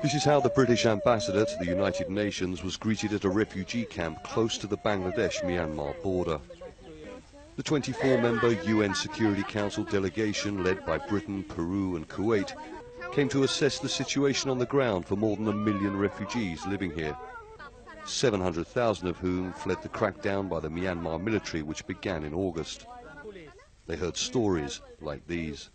This is how the British ambassador to the United Nations was greeted at a refugee camp close to the Bangladesh-Myanmar border. The 24-member UN Security Council delegation, led by Britain, Peru and Kuwait, came to assess the situation on the ground for more than 1 million refugees living here, 700,000 of whom fled the crackdown by the Myanmar military, which began in August. They heard stories like these.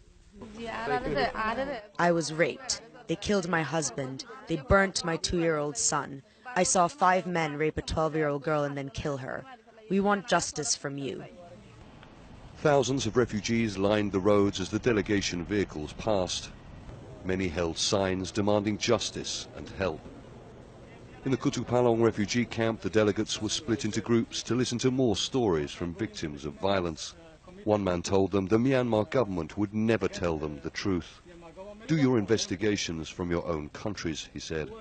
I was raped. They killed my husband. They burnt my 2-year-old son. I saw 5 men rape a 12-year-old girl and then kill her. We want justice from you. Thousands of refugees lined the roads as the delegation vehicles passed. Many held signs demanding justice and help. In the Kutupalong refugee camp, the delegates were split into groups to listen to more stories from victims of violence. One man told them the Myanmar government would never tell them the truth. Do your investigations from your own countries, he said.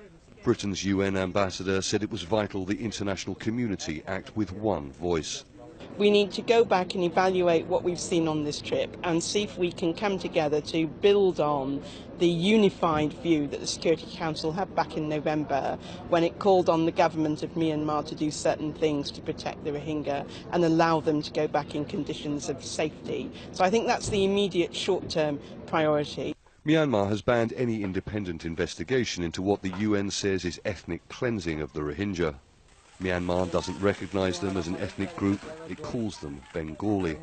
Britain's UN ambassador said it was vital the international community act with one voice. We need to go back and evaluate what we've seen on this trip and see if we can come together to build on the unified view that the Security Council had back in November when it called on the government of Myanmar to do certain things to protect the Rohingya and allow them to go back in conditions of safety. So I think that's the immediate short-term priority. Myanmar has banned any independent investigation into what the UN says is ethnic cleansing of the Rohingya. Myanmar doesn't recognise them as an ethnic group, it calls them Bengali.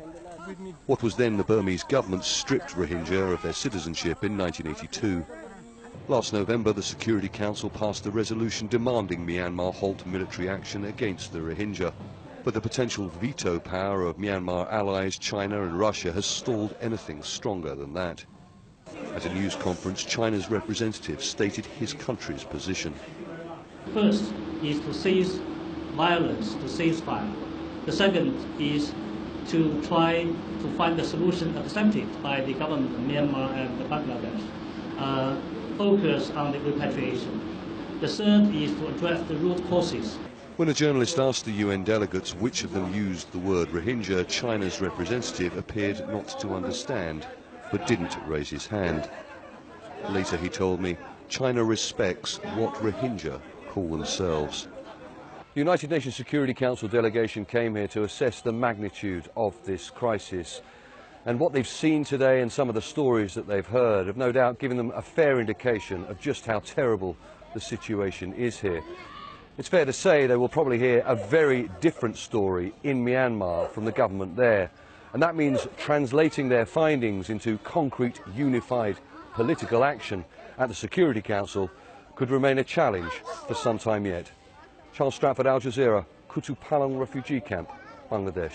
What was then the Burmese government stripped Rohingya of their citizenship in 1982. Last November, the Security Council passed a resolution demanding Myanmar halt military action against the Rohingya. But the potential veto power of Myanmar allies China and Russia has stalled anything stronger than that. At a news conference, China's representative stated his country's position. First is to cease violence, to ceasefire. The second is to try to find a solution accepted by the government of Myanmar and Bangladesh. Focus on the repatriation. The third is to address the root causes. When a journalist asked the UN delegates which of them used the word Rohingya, China's representative appeared not to understand, but didn't raise his hand. Later he told me China respects what Rohingya call themselves. The United Nations Security Council delegation came here to assess the magnitude of this crisis. And what they've seen today and some of the stories that they've heard have no doubt given them a fair indication of just how terrible the situation is here. It's fair to say they will probably hear a very different story in Myanmar from the government there. And that means translating their findings into concrete, unified political action at the Security Council could remain a challenge for some time yet. Charles Stratford, Al Jazeera, Kutupalong refugee camp, Bangladesh.